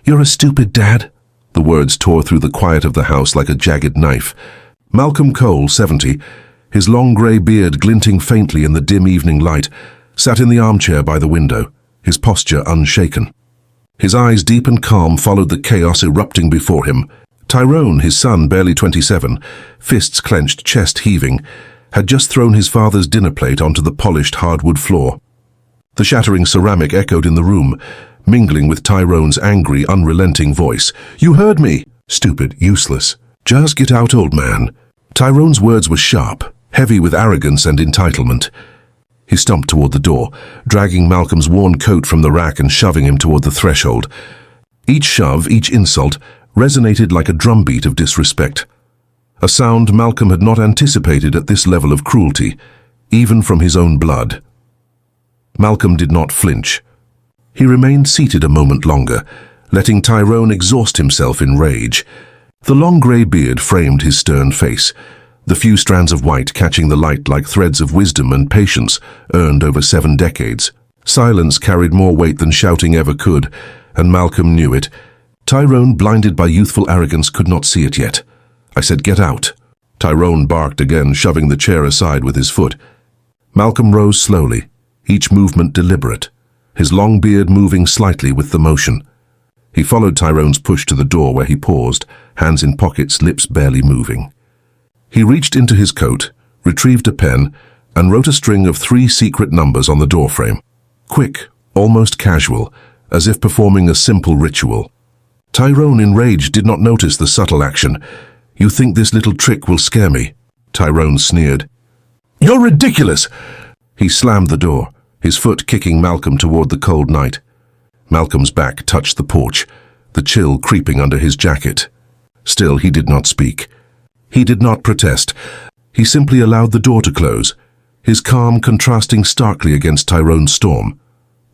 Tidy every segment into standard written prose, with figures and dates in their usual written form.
"You're a stupid dad." The words tore through the quiet of the house like a jagged knife. Malcolm Cole, 70, his long grey beard glinting faintly in the dim evening light, sat in the armchair by the window, his posture unshaken. His eyes deep and calm followed the chaos erupting before him. Tyrone, his son, barely 27, fists clenched, chest heaving, had just thrown his father's dinner plate onto the polished hardwood floor. The shattering ceramic echoed in the room, mingling with Tyrone's angry, unrelenting voice. "You heard me!" "Stupid, useless. Just get out, old man." Tyrone's words were sharp, heavy with arrogance and entitlement. He stumped toward the door, dragging Malcolm's worn coat from the rack and shoving him toward the threshold. Each shove, each insult, resonated like a drumbeat of disrespect. A sound Malcolm had not anticipated at this level of cruelty, even from his own blood. Malcolm did not flinch. He remained seated a moment longer, letting Tyrone exhaust himself in rage. The long grey beard framed his stern face, the few strands of white catching the light like threads of wisdom and patience earned over 7 decades. Silence carried more weight than shouting ever could, and Malcolm knew it. Tyrone, blinded by youthful arrogance, could not see it yet. "I said get out." Tyrone barked again, shoving the chair aside with his foot. Malcolm rose slowly, each movement deliberate, his long beard moving slightly with the motion. He followed Tyrone's push to the door where he paused, hands in pockets, lips barely moving. He reached into his coat, retrieved a pen, and wrote a string of 3 secret numbers on the doorframe. Quick, almost casual, as if performing a simple ritual. Tyrone, enraged, did not notice the subtle action. "You think this little trick will scare me?" Tyrone sneered. "You're ridiculous!" He slammed the door, his foot kicking Malcolm toward the cold night. Malcolm's back touched the porch, the chill creeping under his jacket. Still, he did not speak. He did not protest. He simply allowed the door to close, his calm contrasting starkly against Tyrone's storm.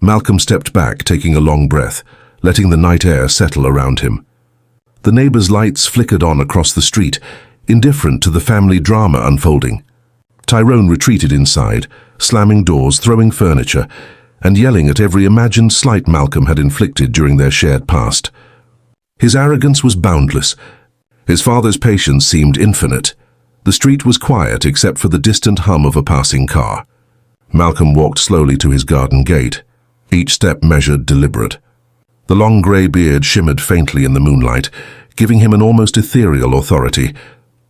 Malcolm stepped back, taking a long breath, letting the night air settle around him. The neighbors' lights flickered on across the street, indifferent to the family drama unfolding. Tyrone retreated inside, slamming doors, throwing furniture, and yelling at every imagined slight Malcolm had inflicted during their shared past. His arrogance was boundless. His father's patience seemed infinite. The street was quiet except for the distant hum of a passing car. Malcolm walked slowly to his garden gate, each step measured, deliberate. The long grey beard shimmered faintly in the moonlight, giving him an almost ethereal authority,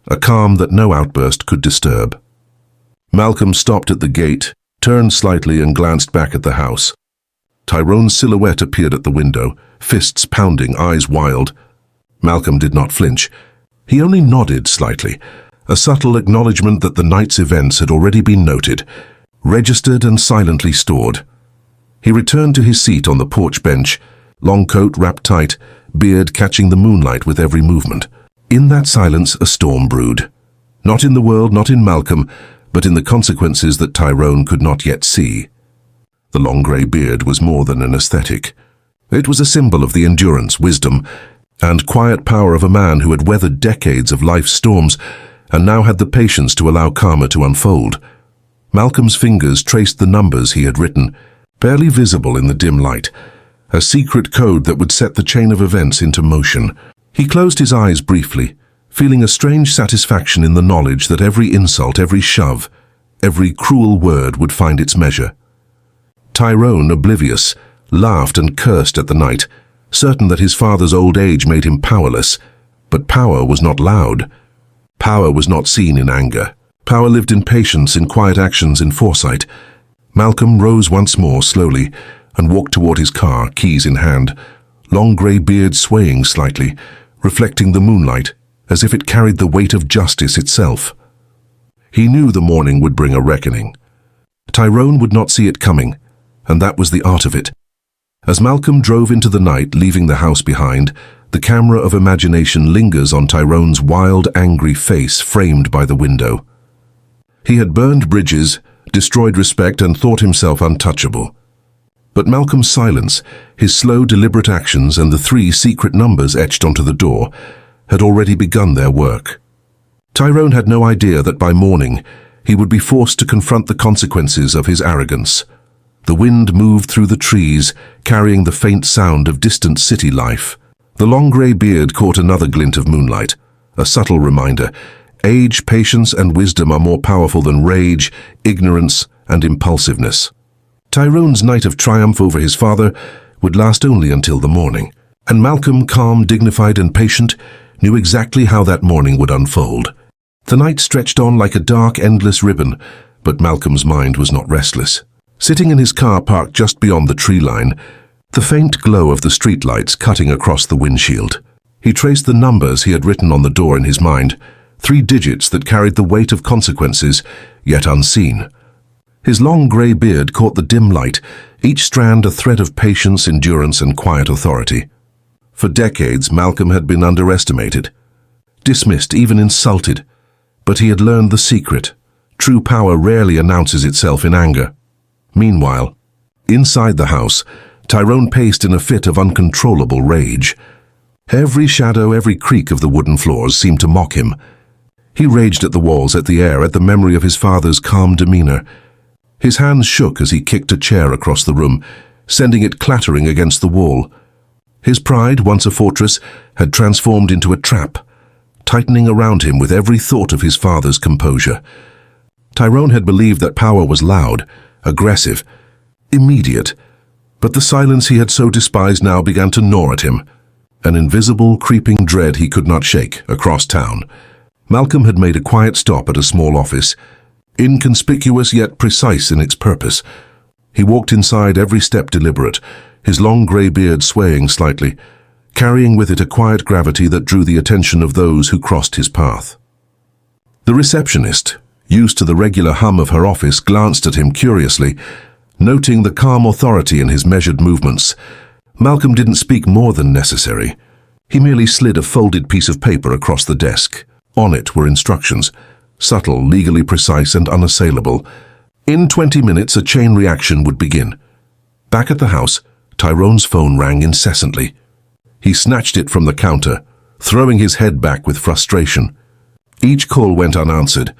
a calm that no outburst could disturb. Malcolm stopped at the gate, turned slightly and glanced back at the house. Tyrone's silhouette appeared at the window, fists pounding, eyes wild. Malcolm did not flinch. He only nodded slightly, a subtle acknowledgement that the night's events had already been noted, registered and silently stored. He returned to his seat on the porch bench, long coat wrapped tight, beard catching the moonlight with every movement. In that silence, a storm brewed. Not in the world, not in Malcolm, but in the consequences that Tyrone could not yet see. The long grey beard was more than an aesthetic. It was a symbol of the endurance, wisdom, and quiet power of a man who had weathered decades of life's storms and now had the patience to allow karma to unfold. Malcolm's fingers traced the numbers he had written, barely visible in the dim light, a secret code that would set the chain of events into motion. He closed his eyes briefly, feeling a strange satisfaction in the knowledge that every insult, every shove, every cruel word would find its measure. Tyrone, oblivious, laughed and cursed at the night, certain that his father's old age made him powerless. But power was not loud. Power was not seen in anger. Power lived in patience, in quiet actions, in foresight. Malcolm rose once more, slowly, and walked toward his car, keys in hand, long grey beard swaying slightly, reflecting the moonlight, as if it carried the weight of justice itself. He knew the morning would bring a reckoning. Tyrone would not see it coming, and that was the art of it. As Malcolm drove into the night, leaving the house behind, the camera of imagination lingers on Tyrone's wild, angry face framed by the window. He had burned bridges, destroyed respect, and thought himself untouchable. But Malcolm's silence, his slow, deliberate actions, and the 3 secret numbers etched onto the door had already begun their work. Tyrone had no idea that by morning he would be forced to confront the consequences of his arrogance. The wind moved through the trees, carrying the faint sound of distant city life. The long grey beard caught another glint of moonlight, a subtle reminder. Age, patience, and wisdom are more powerful than rage, ignorance, and impulsiveness. Tyrone's night of triumph over his father would last only until the morning, and Malcolm, calm, dignified, and patient, knew exactly how that morning would unfold. The night stretched on like a dark, endless ribbon, but Malcolm's mind was not restless. Sitting in his car parked just beyond the tree line, the faint glow of the streetlights cutting across the windshield, he traced the numbers he had written on the door in his mind, 3 digits that carried the weight of consequences, yet unseen. His long grey beard caught the dim light, each strand a thread of patience, endurance, and quiet authority. For decades, Malcolm had been underestimated, dismissed, even insulted, but he had learned the secret. True power rarely announces itself in anger. Meanwhile, inside the house, Tyrone paced in a fit of uncontrollable rage. Every shadow, every creak of the wooden floors seemed to mock him. He raged at the walls, at the air, at the memory of his father's calm demeanor. His hands shook as he kicked a chair across the room, sending it clattering against the wall. His pride, once a fortress, had transformed into a trap, tightening around him with every thought of his father's composure. Tyrone had believed that power was loud, aggressive, immediate, but the silence he had so despised now began to gnaw at him, an invisible, creeping dread he could not shake. Across town, Malcolm had made a quiet stop at a small office, inconspicuous yet precise in its purpose. He walked inside, every step deliberate, his long grey beard swaying slightly, carrying with it a quiet gravity that drew the attention of those who crossed his path. The receptionist, used to the regular hum of her office, glanced at him curiously, noting the calm authority in his measured movements. Malcolm didn't speak more than necessary. He merely slid a folded piece of paper across the desk. On it were instructions, subtle, legally precise, and unassailable. In 20 minutes, a chain reaction would begin. Back at the house, Tyrone's phone rang incessantly. He snatched it from the counter, throwing his head back with frustration. Each call went unanswered.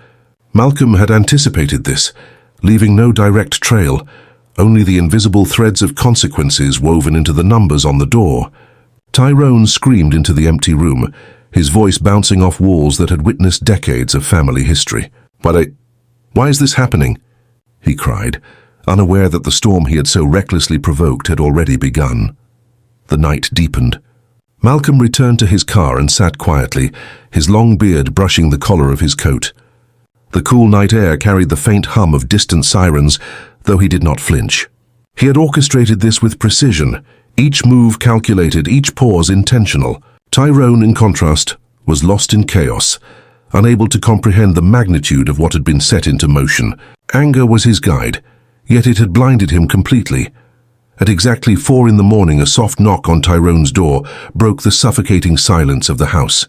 Malcolm had anticipated this, leaving no direct trail, only the invisible threads of consequences woven into the numbers on the door. Tyrone screamed into the empty room, his voice bouncing off walls that had witnessed decades of family history. Why is this happening?" he cried, unaware that the storm he had so recklessly provoked had already begun. The night deepened. Malcolm returned to his car and sat quietly, his long beard brushing the collar of his coat. The cool night air carried the faint hum of distant sirens, though he did not flinch. He had orchestrated this with precision, each move calculated, each pause intentional. Tyrone, in contrast, was lost in chaos, unable to comprehend the magnitude of what had been set into motion. Anger was his guide, yet it had blinded him completely. At exactly 4 in the morning, a soft knock on Tyrone's door broke the suffocating silence of the house.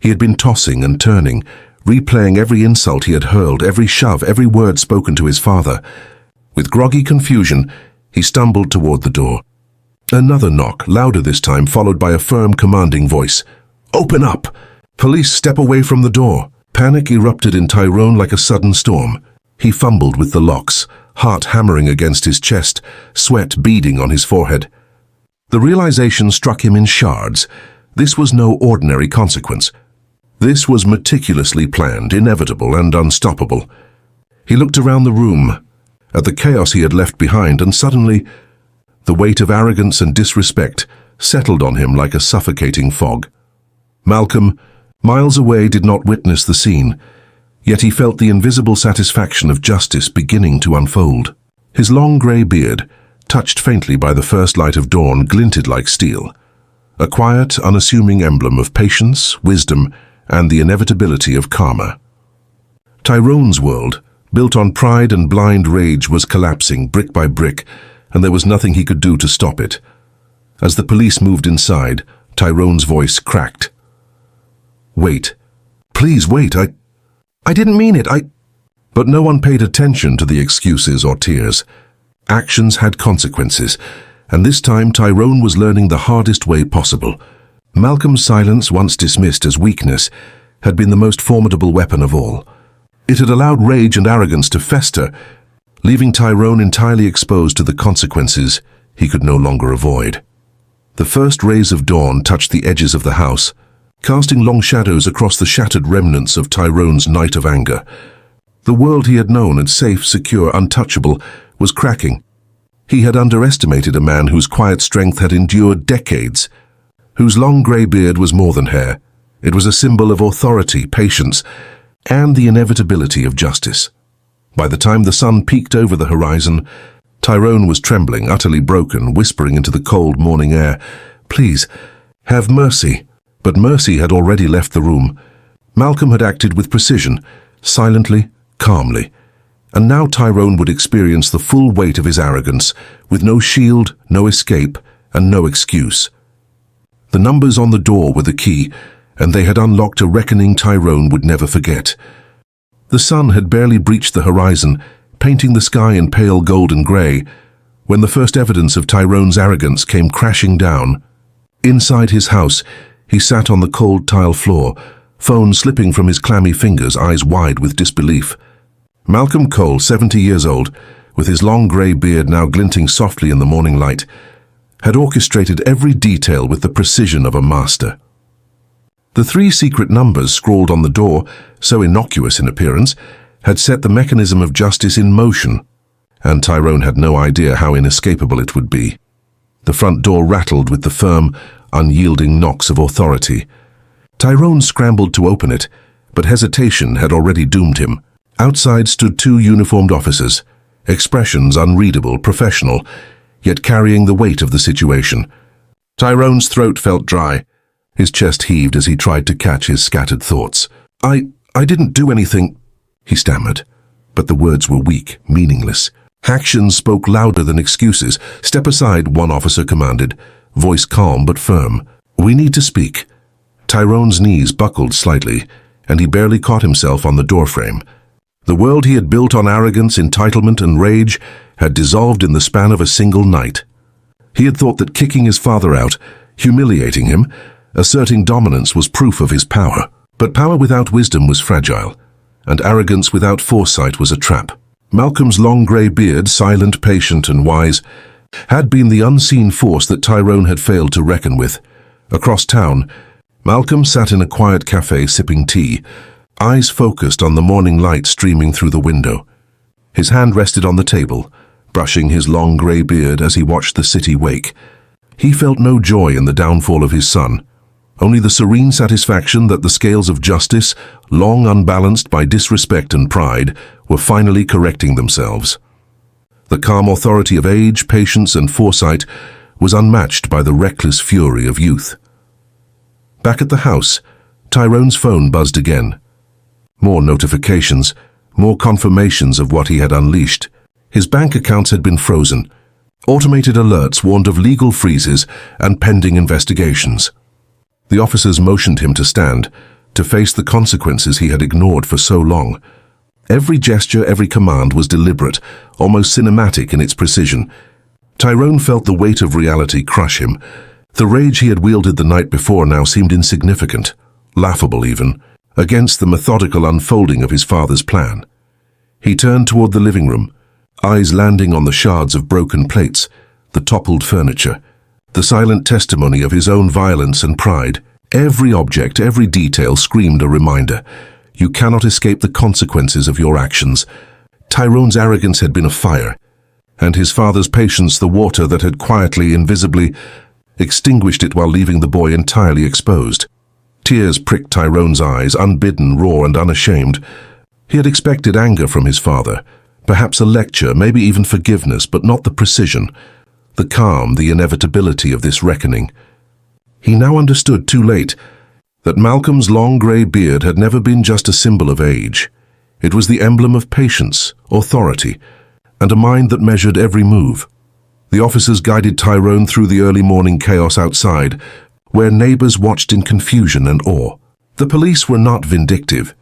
He had been tossing and turning, replaying every insult he had hurled, every shove, every word spoken to his father. With groggy confusion, he stumbled toward the door. Another knock, louder this time, followed by a firm, commanding voice. "Open up! Police, step away from the door!" Panic erupted in Tyrone like a sudden storm. He fumbled with the locks, heart hammering against his chest, sweat beading on his forehead. The realization struck him in shards. This was no ordinary consequence. This was meticulously planned, inevitable, and unstoppable. He looked around the room, at the chaos he had left behind, and suddenly, the weight of arrogance and disrespect settled on him like a suffocating fog. Malcolm, miles away, did not witness the scene, yet he felt the invisible satisfaction of justice beginning to unfold. His long grey beard, touched faintly by the first light of dawn, glinted like steel, a quiet, unassuming emblem of patience, wisdom, and the inevitability of karma. Tyrone's world, built on pride and blind rage, was collapsing brick by brick, and there was nothing he could do to stop it. As the police moved inside, Tyrone's voice cracked. "Wait. Please wait. I didn't mean it. But no one paid attention to the excuses or tears. Actions had consequences, and this time Tyrone was learning the hardest way possible. Malcolm's silence, once dismissed as weakness, had been the most formidable weapon of all. It had allowed rage and arrogance to fester, leaving Tyrone entirely exposed to the consequences he could no longer avoid. The first rays of dawn touched the edges of the house, casting long shadows across the shattered remnants of Tyrone's night of anger. The world he had known as safe, secure, untouchable, was cracking. He had underestimated a man whose quiet strength had endured decades, whose long grey beard was more than hair. It was a symbol of authority, patience, and the inevitability of justice. By the time the sun peeked over the horizon, Tyrone was trembling, utterly broken, whispering into the cold morning air, "Please, have mercy." But mercy had already left the room. Malcolm had acted with precision, silently, calmly. And now Tyrone would experience the full weight of his arrogance, with no shield, no escape, and no excuse. The numbers on the door were the key, and they had unlocked a reckoning Tyrone would never forget. The sun had barely breached the horizon, painting the sky in pale golden grey, when the first evidence of Tyrone's arrogance came crashing down. Inside his house, he sat on the cold tile floor, phone slipping from his clammy fingers, eyes wide with disbelief. Malcolm Cole, 70 years old, with his long grey beard now glinting softly in the morning light, had orchestrated every detail with the precision of a master. The 3 secret numbers scrawled on the door, so innocuous in appearance, had set the mechanism of justice in motion, and Tyrone had no idea how inescapable it would be. The front door rattled with the firm, unyielding knocks of authority. Tyrone scrambled to open it, but hesitation had already doomed him. Outside stood 2 uniformed officers, expressions unreadable, professional, yet carrying the weight of the situation. Tyrone's throat felt dry. His chest heaved as he tried to catch his scattered thoughts. I didn't do anything," he stammered. But the words were weak, meaningless. Actions spoke louder than excuses. "Step aside," one officer commanded, voice calm but firm. "We need to speak." Tyrone's knees buckled slightly, and he barely caught himself on the doorframe. The world he had built on arrogance, entitlement, and rage had dissolved in the span of a single night. He had thought that kicking his father out, humiliating him, asserting dominance was proof of his power. But power without wisdom was fragile, and arrogance without foresight was a trap. Malcolm's long grey beard, silent, patient, and wise, had been the unseen force that Tyrone had failed to reckon with. Across town, Malcolm sat in a quiet cafe sipping tea, eyes focused on the morning light streaming through the window. His hand rested on the table, brushing his long grey beard as he watched the city wake. He felt no joy in the downfall of his son, only the serene satisfaction that the scales of justice, long unbalanced by disrespect and pride, were finally correcting themselves. The calm authority of age, patience, and foresight was unmatched by the reckless fury of youth. Back at the house, Tyrone's phone buzzed again. More notifications, more confirmations of what he had unleashed. His bank accounts had been frozen. Automated alerts warned of legal freezes and pending investigations. The officers motioned him to stand, to face the consequences he had ignored for so long. Every gesture, every command was deliberate, almost cinematic in its precision. Tyrone felt the weight of reality crush him. The rage he had wielded the night before now seemed insignificant, laughable even, against the methodical unfolding of his father's plan. He turned toward the living room, eyes landing on the shards of broken plates, the toppled furniture, the silent testimony of his own violence and pride. Every object, every detail screamed a reminder. You cannot escape the consequences of your actions. Tyrone's arrogance had been a fire, and his father's patience the water that had quietly, invisibly, extinguished it while leaving the boy entirely exposed. Tears pricked Tyrone's eyes, unbidden, raw, and unashamed. He had expected anger from his father, perhaps a lecture, maybe even forgiveness, but not the precision, the calm, the inevitability of this reckoning. He now understood too late that Malcolm's long grey beard had never been just a symbol of age. It was the emblem of patience, authority, and a mind that measured every move. The officers guided Tyrone through the early morning chaos outside, where neighbors watched in confusion and awe. The police were not vindictive.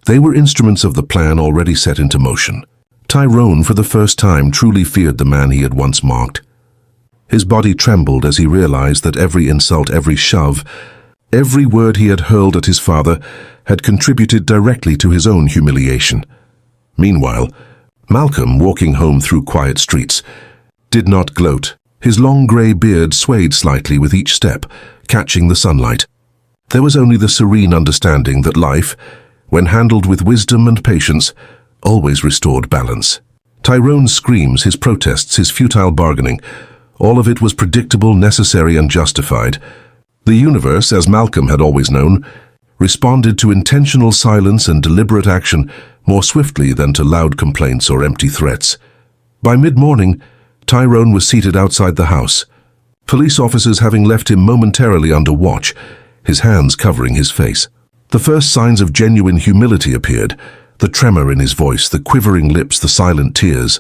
They were instruments of the plan already set into motion. Tyrone, for the first time, truly feared the man he had once mocked. His body trembled as he realized that every insult, every shove, every word he had hurled at his father had contributed directly to his own humiliation. Meanwhile, Malcolm, walking home through quiet streets, did not gloat. His long grey beard swayed slightly with each step, catching the sunlight. There was only the serene understanding that life, when handled with wisdom and patience, always restored balance. Tyrone's screams, his protests, his futile bargaining, all of it was predictable, necessary, and justified. The universe, as Malcolm had always known, responded to intentional silence and deliberate action more swiftly than to loud complaints or empty threats. By mid-morning, Tyrone was seated outside the house, police officers having left him momentarily under watch, his hands covering his face. The first signs of genuine humility appeared, the tremor in his voice, the quivering lips, the silent tears.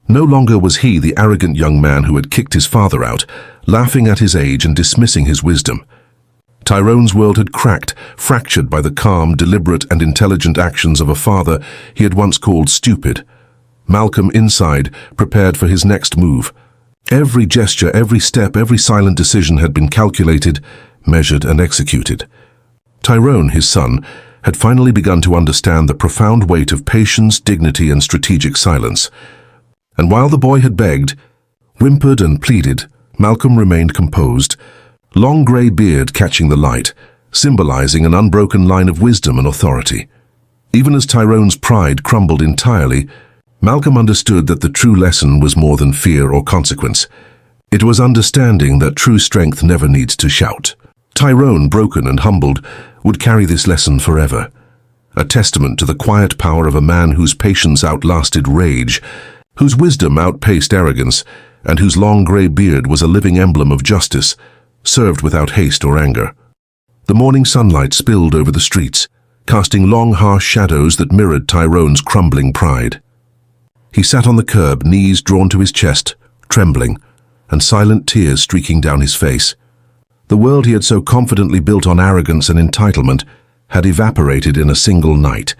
No longer was he the arrogant young man who had kicked his father out, laughing at his age and dismissing his wisdom. Tyrone's world had cracked, fractured by the calm, deliberate, and intelligent actions of a father he had once called stupid. Malcolm, inside, prepared for his next move. Every gesture, every step, every silent decision had been calculated, measured, and executed. Tyrone, his son, had finally begun to understand the profound weight of patience, dignity, and strategic silence. And while the boy had begged, whimpered, and pleaded, Malcolm remained composed, long grey beard catching the light, symbolizing an unbroken line of wisdom and authority. Even as Tyrone's pride crumbled entirely, Malcolm understood that the true lesson was more than fear or consequence. It was understanding that true strength never needs to shout. Tyrone, broken and humbled, would carry this lesson forever, a testament to the quiet power of a man whose patience outlasted rage, whose wisdom outpaced arrogance, and whose long grey beard was a living emblem of justice, served without haste or anger. The morning sunlight spilled over the streets, casting long, harsh shadows that mirrored Tyrone's crumbling pride. He sat on the curb, knees drawn to his chest, trembling, and silent tears streaking down his face. The world he had so confidently built on arrogance and entitlement had evaporated in a single night.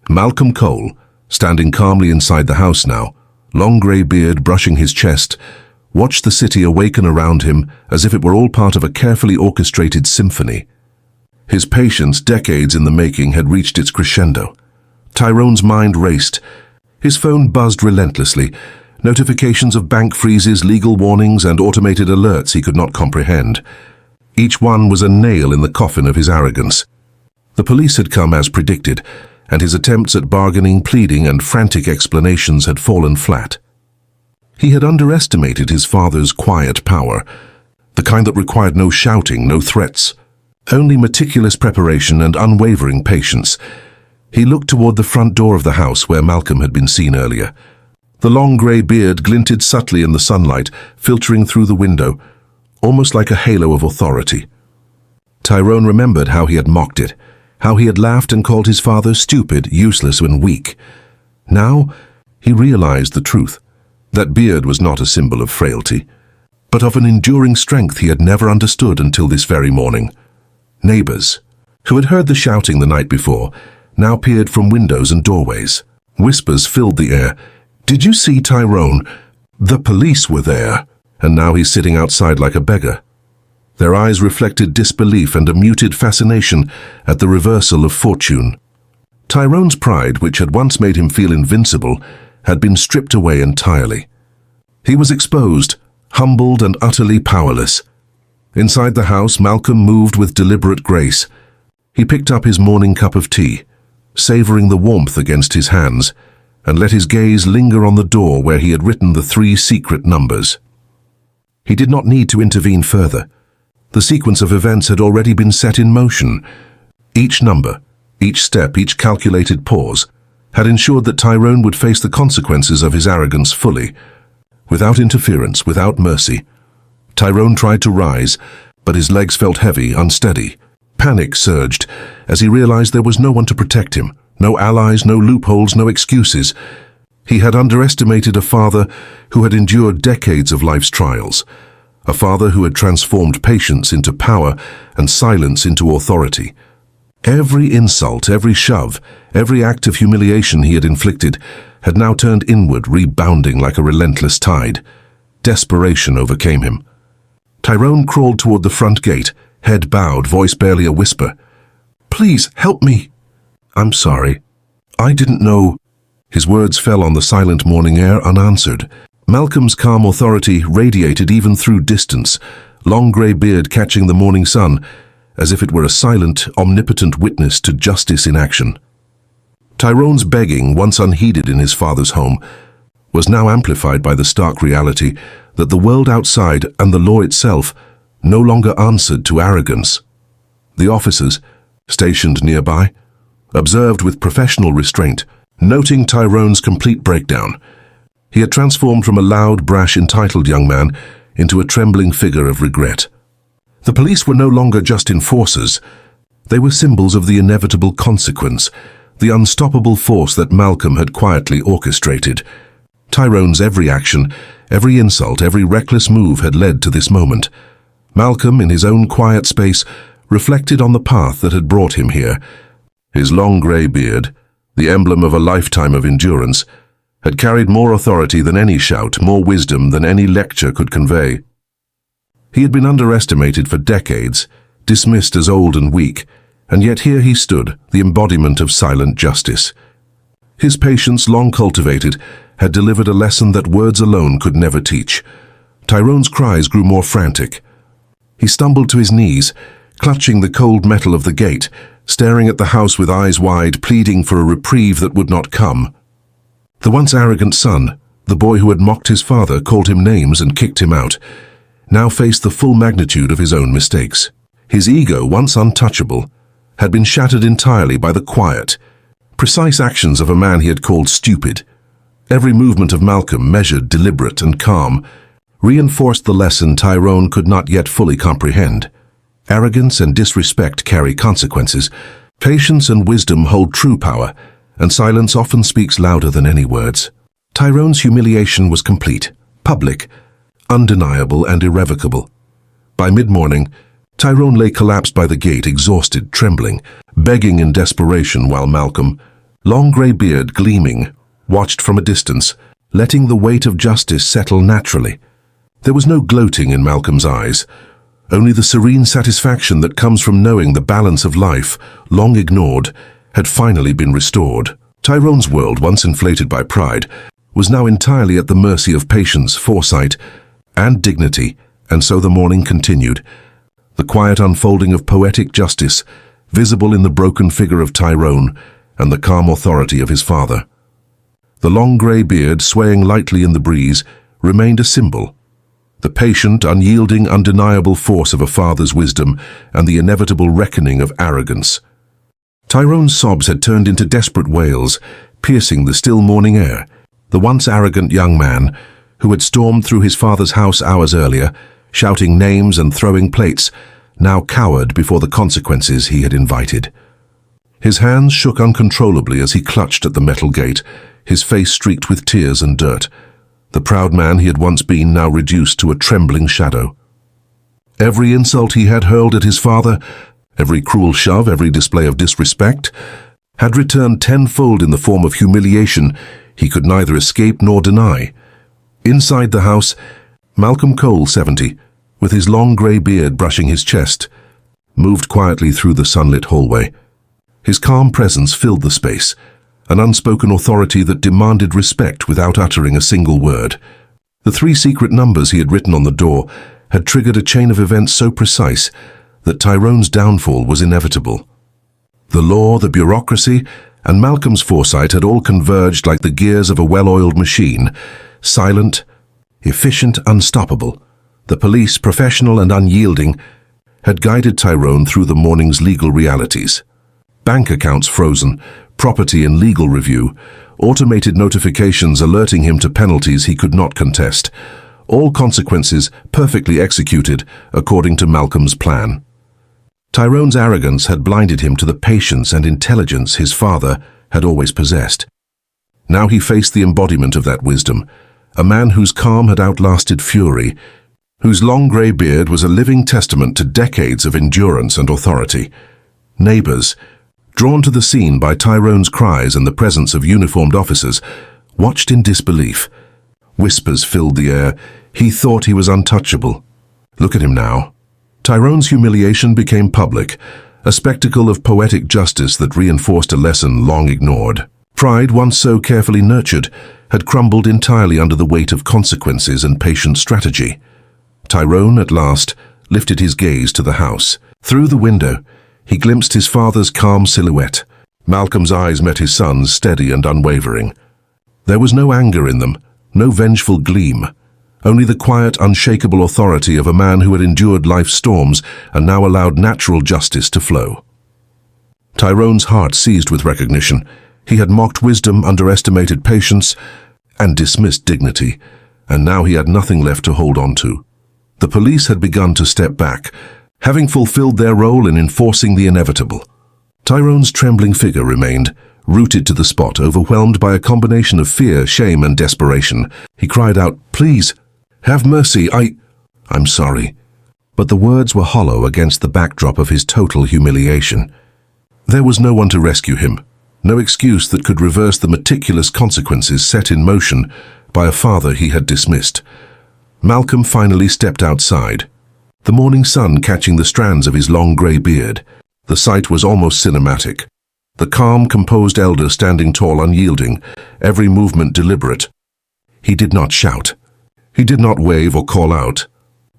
Malcolm Cole, standing calmly inside the house now, long grey beard brushing his chest, watched the city awaken around him as if it were all part of a carefully orchestrated symphony. His patience, decades in the making, had reached its crescendo. Tyrone's mind raced. His phone buzzed relentlessly, notifications of bank freezes, legal warnings, and automated alerts he could not comprehend. Each one was a nail in the coffin of his arrogance. The police had come as predicted, and his attempts at bargaining, pleading, and frantic explanations had fallen flat. He had underestimated his father's quiet power, the kind that required no shouting, no threats, only meticulous preparation and unwavering patience. He looked toward the front door of the house where Malcolm had been seen earlier. The long grey beard glinted subtly in the sunlight, filtering through the window, almost like a halo of authority. Tyrone remembered how he had mocked it, how he had laughed and called his father stupid, useless, and weak. Now he realized the truth. That beard was not a symbol of frailty, but of an enduring strength he had never understood until this very morning. Neighbors, who had heard the shouting the night before, now peered from windows and doorways. Whispers filled the air. "Did you see Tyrone? The police were there." And now he's sitting outside like a beggar. Their eyes reflected disbelief and a muted fascination at the reversal of fortune. Tyrone's pride, which had once made him feel invincible, had been stripped away entirely. He was exposed, humbled, and utterly powerless. Inside the house, Malcolm moved with deliberate grace. He picked up his morning cup of tea, savoring the warmth against his hands, and let his gaze linger on the door where he had written the 3 secret numbers. He did not need to intervene further. The sequence of events had already been set in motion. Each number, each step, each calculated pause, had ensured that Tyrone would face the consequences of his arrogance fully, without interference, without mercy. Tyrone tried to rise, but his legs felt heavy, unsteady. Panic surged as he realized there was no one to protect him, no allies, no loopholes, no excuses. He had underestimated a father who had endured decades of life's trials, a father who had transformed patience into power and silence into authority. Every insult, every shove, every act of humiliation he had inflicted had now turned inward, rebounding like a relentless tide. Desperation overcame him. Tyrone crawled toward the front gate, head bowed, voice barely a whisper. "Please, help me." "I'm sorry. I didn't know." His words fell on the silent morning air unanswered. Malcolm's calm authority radiated even through distance, long grey beard catching the morning sun, as if it were a silent, omnipotent witness to justice in action. Tyrone's begging, once unheeded in his father's home, was now amplified by the stark reality that the world outside and the law itself no longer answered to arrogance. The officers, stationed nearby, observed with professional restraint, noting Tyrone's complete breakdown. He had transformed from a loud, brash, entitled young man into a trembling figure of regret. The police were no longer just enforcers. They were symbols of the inevitable consequence, the unstoppable force that Malcolm had quietly orchestrated. Tyrone's every action, every insult, every reckless move had led to this moment. Malcolm, in his own quiet space, reflected on the path that had brought him here. His long grey beard, the emblem of a lifetime of endurance, had carried more authority than any shout, more wisdom than any lecture could convey. He had been underestimated for decades, dismissed as old and weak, and yet here he stood, the embodiment of silent justice. His patience, long cultivated, had delivered a lesson that words alone could never teach. Tyrone's cries grew more frantic. He stumbled to his knees, clutching the cold metal of the gate, staring at the house with eyes wide, pleading for a reprieve that would not come. The once arrogant son, the boy who had mocked his father, called him names and kicked him out, now faced the full magnitude of his own mistakes. His ego, once untouchable, had been shattered entirely by the quiet, precise actions of a man he had called stupid. Every movement of Malcolm, measured, deliberate, and calm, reinforced the lesson Tyrone could not yet fully comprehend. Arrogance and disrespect carry consequences. Patience and wisdom hold true power, and silence often speaks louder than any words. Tyrone's humiliation was complete, public, undeniable, and irrevocable. By mid-morning, Tyrone lay collapsed by the gate, exhausted, trembling, begging in desperation, while Malcolm, long grey beard gleaming, watched from a distance, letting the weight of justice settle naturally. There was no gloating in Malcolm's eyes, only the serene satisfaction that comes from knowing the balance of life, long ignored, had finally been restored. Tyrone's world, once inflated by pride, was now entirely at the mercy of patience, foresight, and dignity, and so the morning continued. The quiet unfolding of poetic justice, visible in the broken figure of Tyrone and the calm authority of his father. The long grey beard, swaying lightly in the breeze, remained a symbol. The patient, unyielding, undeniable force of a father's wisdom and the inevitable reckoning of arrogance. Tyrone's sobs had turned into desperate wails, piercing the still morning air. The once arrogant young man, who had stormed through his father's house hours earlier, shouting names and throwing plates, now cowered before the consequences he had invited. His hands shook uncontrollably as he clutched at the metal gate, his face streaked with tears and dirt. The proud man he had once been now reduced to a trembling shadow. Every insult he had hurled at his father, every cruel shove, every display of disrespect, had returned tenfold in the form of humiliation he could neither escape nor deny. Inside the house, Malcolm Cole, 70, with his long grey beard brushing his chest, moved quietly through the sunlit hallway. His calm presence filled the space, an unspoken authority that demanded respect without uttering a single word. The 3 secret numbers he had written on the door had triggered a chain of events so precise that Tyrone's downfall was inevitable. The law, the bureaucracy, and Malcolm's foresight had all converged like the gears of a well-oiled machine, silent, efficient, unstoppable. The police, professional and unyielding, had guided Tyrone through the morning's legal realities. Bank accounts frozen, property in legal review, automated notifications alerting him to penalties he could not contest, all consequences perfectly executed according to Malcolm's plan. Tyrone's arrogance had blinded him to the patience and intelligence his father had always possessed. Now he faced the embodiment of that wisdom, a man whose calm had outlasted fury, whose long grey beard was a living testament to decades of endurance and authority. Neighbors, drawn to the scene by Tyrone's cries and the presence of uniformed officers, watched in disbelief. Whispers filled the air. He thought he was untouchable. Look at him now. Tyrone's humiliation became public, a spectacle of poetic justice that reinforced a lesson long ignored. Pride, once so carefully nurtured, had crumbled entirely under the weight of consequences and patient strategy. Tyrone, at last, lifted his gaze to the house. Through the window, he glimpsed his father's calm silhouette. Malcolm's eyes met his son's, steady and unwavering. There was no anger in them, no vengeful gleam, only the quiet, unshakable authority of a man who had endured life's storms and now allowed natural justice to flow. Tyrone's heart seized with recognition. He had mocked wisdom, underestimated patience, and dismissed dignity, and now he had nothing left to hold on to. The police had begun to step back, having fulfilled their role in enforcing the inevitable. Tyrone's trembling figure remained, rooted to the spot, overwhelmed by a combination of fear, shame, and desperation. He cried out, "Please, have mercy, I'm sorry." But the words were hollow against the backdrop of his total humiliation. There was no one to rescue him, no excuse that could reverse the meticulous consequences set in motion by a father he had dismissed. Malcolm finally stepped outside, the morning sun catching the strands of his long grey beard. The sight was almost cinematic. The calm, composed elder standing tall, unyielding, every movement deliberate. He did not shout. He did not wave or call out.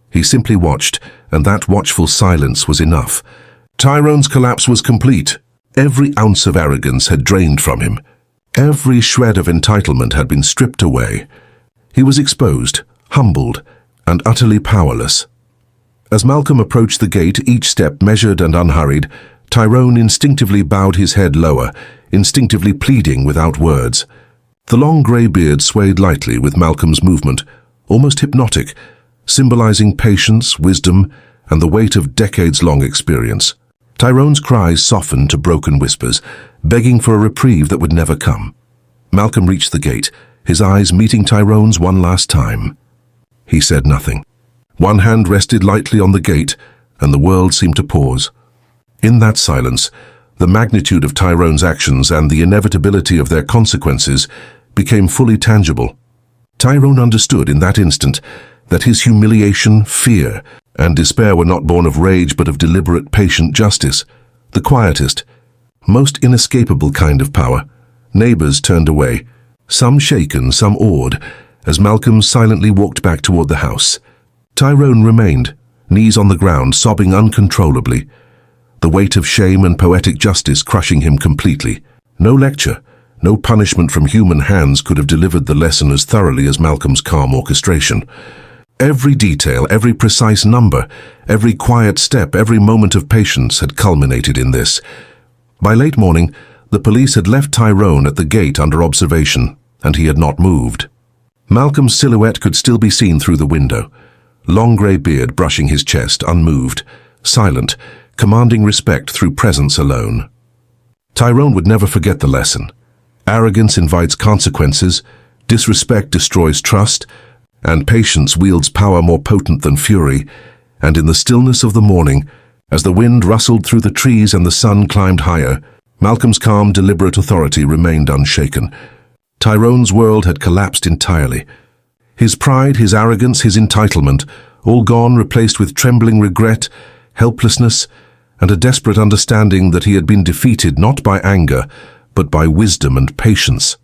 He simply watched, and that watchful silence was enough. Tyrone's collapse was complete. Every ounce of arrogance had drained from him. Every shred of entitlement had been stripped away. He was exposed, humbled, and utterly powerless. As Malcolm approached the gate, each step measured and unhurried, Tyrone instinctively bowed his head lower, instinctively pleading without words. The long grey beard swayed lightly with Malcolm's movement, almost hypnotic, symbolizing patience, wisdom, and the weight of decades-long experience. Tyrone's cries softened to broken whispers, begging for a reprieve that would never come. Malcolm reached the gate, his eyes meeting Tyrone's one last time. He said nothing. One hand rested lightly on the gate, and the world seemed to pause. In that silence, the magnitude of Tyrone's actions and the inevitability of their consequences became fully tangible. Tyrone understood in that instant that his humiliation, fear, and despair were not born of rage but of deliberate, patient justice, the quietest, most inescapable kind of power. Neighbors turned away, some shaken, some awed, as Malcolm silently walked back toward the house. Tyrone remained, knees on the ground, sobbing uncontrollably, the weight of shame and poetic justice crushing him completely. No lecture, no punishment from human hands could have delivered the lesson as thoroughly as Malcolm's calm orchestration. Every detail, every precise number, every quiet step, every moment of patience had culminated in this. By late morning, the police had left Tyrone at the gate under observation, and he had not moved. Malcolm's silhouette could still be seen through the window, long grey beard brushing his chest, unmoved, silent, commanding respect through presence alone. Tyrone would never forget the lesson. Arrogance invites consequences, disrespect destroys trust, and patience wields power more potent than fury. And in the stillness of the morning, as the wind rustled through the trees and the sun climbed higher, Malcolm's calm, deliberate authority remained unshaken. Tyrone's world had collapsed entirely. His pride, his arrogance, his entitlement, all gone, replaced with trembling regret, helplessness, and a desperate understanding that he had been defeated not by anger, but by wisdom and patience.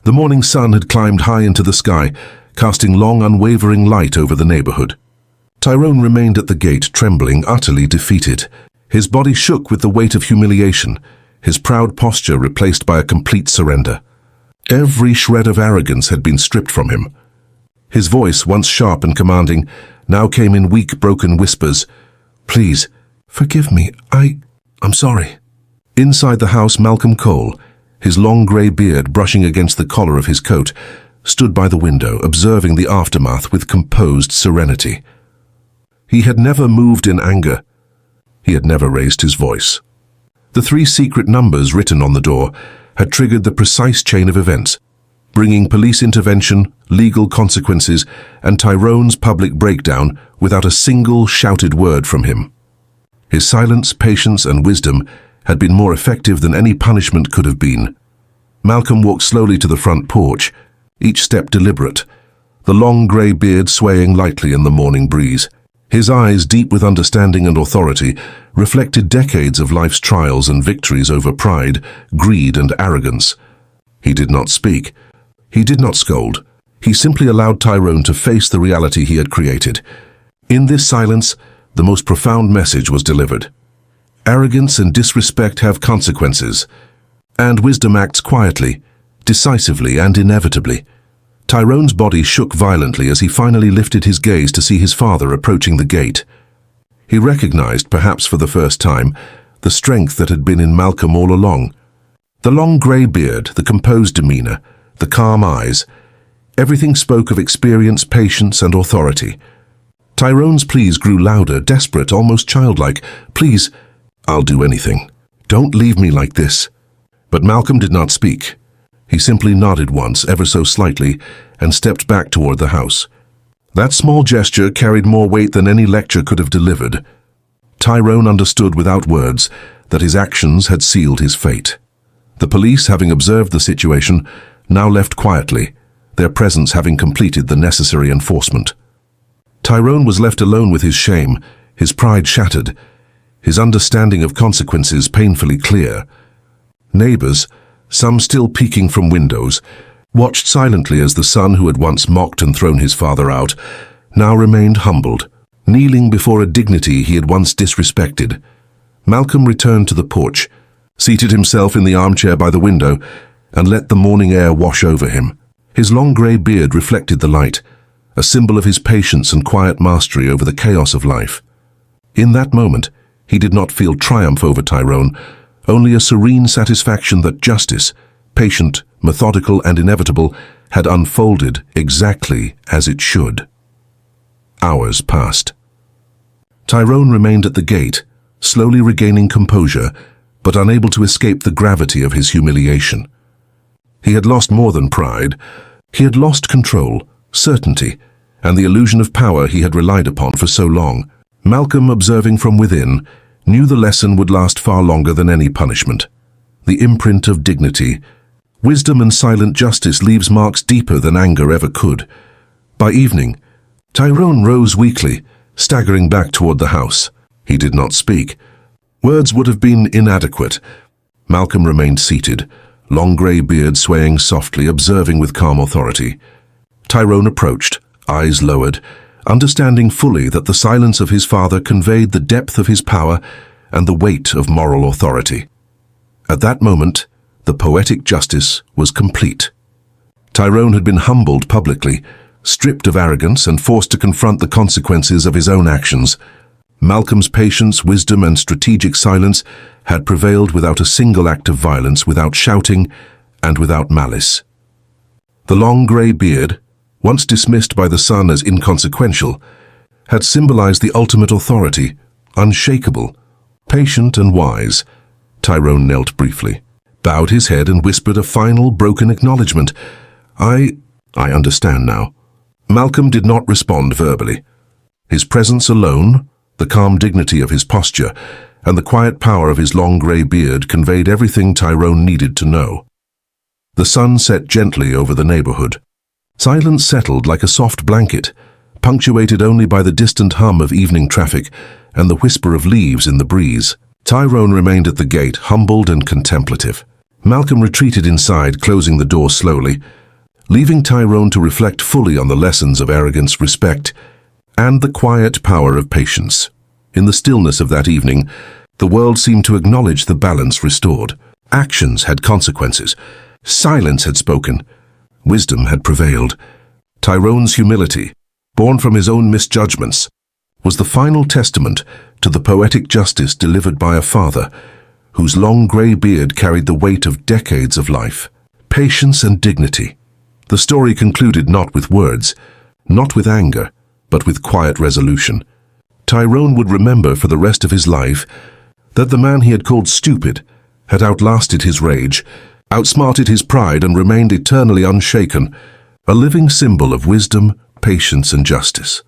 The morning sun had climbed high into the sky, casting long, unwavering light over the neighborhood. Tyrone remained at the gate, trembling, utterly defeated. His body shook with the weight of humiliation, his proud posture replaced by a complete surrender. Every shred of arrogance had been stripped from him. His voice, once sharp and commanding, now came in weak, broken whispers. "Please, forgive me. I'm sorry." Inside the house, Malcolm Cole, his long grey beard brushing against the collar of his coat, stood by the window, observing the aftermath with composed serenity. He had never moved in anger. He had never raised his voice. The 3 secret numbers written on the door had triggered the precise chain of events, bringing police intervention, legal consequences, and Tyrone's public breakdown without a single shouted word from him. His silence, patience, and wisdom had been more effective than any punishment could have been. Malcolm walked slowly to the front porch, each step deliberate, the long grey beard swaying lightly in the morning breeze. His eyes, deep with understanding and authority, reflected decades of life's trials and victories over pride, greed, and arrogance. He did not speak. He did not scold. He simply allowed Tyrone to face the reality he had created. In this silence, the most profound message was delivered. Arrogance and disrespect have consequences, and wisdom acts quietly, decisively, and inevitably. Tyrone's body shook violently as he finally lifted his gaze to see his father approaching the gate. He recognized, perhaps for the first time, the strength that had been in Malcolm all along. The long grey beard, the composed demeanor, the calm eyes, everything spoke of experience, patience, and authority. Tyrone's pleas grew louder, desperate, almost childlike. "Please, I'll do anything. Don't leave me like this." But Malcolm did not speak. He simply nodded once, ever so slightly, and stepped back toward the house. That small gesture carried more weight than any lecture could have delivered. Tyrone understood without words that his actions had sealed his fate. The police, having observed the situation, now left quietly, their presence having completed the necessary enforcement. Tyrone was left alone with his shame, his pride shattered, his understanding of consequences painfully clear. Neighbors, some still peeking from windows, watched silently as the son who had once mocked and thrown his father out now remained humbled, kneeling before a dignity he had once disrespected. Malcolm returned to the porch, seated himself in the armchair by the window, and let the morning air wash over him. His long grey beard reflected the light, a symbol of his patience and quiet mastery over the chaos of life. In that moment, he did not feel triumph over Tyrone, only a serene satisfaction that justice, patient, methodical, and inevitable, had unfolded exactly as it should. Hours passed. Tyrone remained at the gate, slowly regaining composure, but unable to escape the gravity of his humiliation. He had lost more than pride. He had lost control, certainty, and the illusion of power he had relied upon for so long. Malcolm, observing from within, knew the lesson would last far longer than any punishment. The imprint of dignity. Wisdom and silent justice leaves marks deeper than anger ever could. By evening, Tyrone rose weakly, staggering back toward the house. He did not speak. Words would have been inadequate. Malcolm remained seated, long grey beard swaying softly, observing with calm authority. Tyrone approached, eyes lowered, understanding fully that the silence of his father conveyed the depth of his power and the weight of moral authority. At that moment, the poetic justice was complete. Tyrone had been humbled publicly, stripped of arrogance, and forced to confront the consequences of his own actions. Malcolm's patience, wisdom, and strategic silence had prevailed without a single act of violence, without shouting, and without malice. The long grey beard, once dismissed by the son as inconsequential, had symbolized the ultimate authority, unshakable, patient and wise. Tyrone knelt briefly, bowed his head, and whispered a final, broken acknowledgement. I understand now." Malcolm did not respond verbally. His presence alone, the calm dignity of his posture, and the quiet power of his long grey beard conveyed everything Tyrone needed to know. The sun set gently over the neighborhood. Silence settled like a soft blanket, punctuated only by the distant hum of evening traffic and the whisper of leaves in the breeze. Tyrone remained at the gate, humbled and contemplative. Malcolm retreated inside, closing the door slowly, leaving Tyrone to reflect fully on the lessons of arrogance, respect, and the quiet power of patience. In the stillness of that evening, the world seemed to acknowledge the balance restored. Actions had consequences. Silence had spoken. Wisdom had prevailed. Tyrone's humility, born from his own misjudgments, was the final testament to the poetic justice delivered by a father whose long grey beard carried the weight of decades of life, patience and dignity. The story concluded not with words, not with anger, but with quiet resolution. Tyrone would remember for the rest of his life that the man he had called stupid had outlasted his rage, outsmarted his pride, and remained eternally unshaken, a living symbol of wisdom, patience, and justice.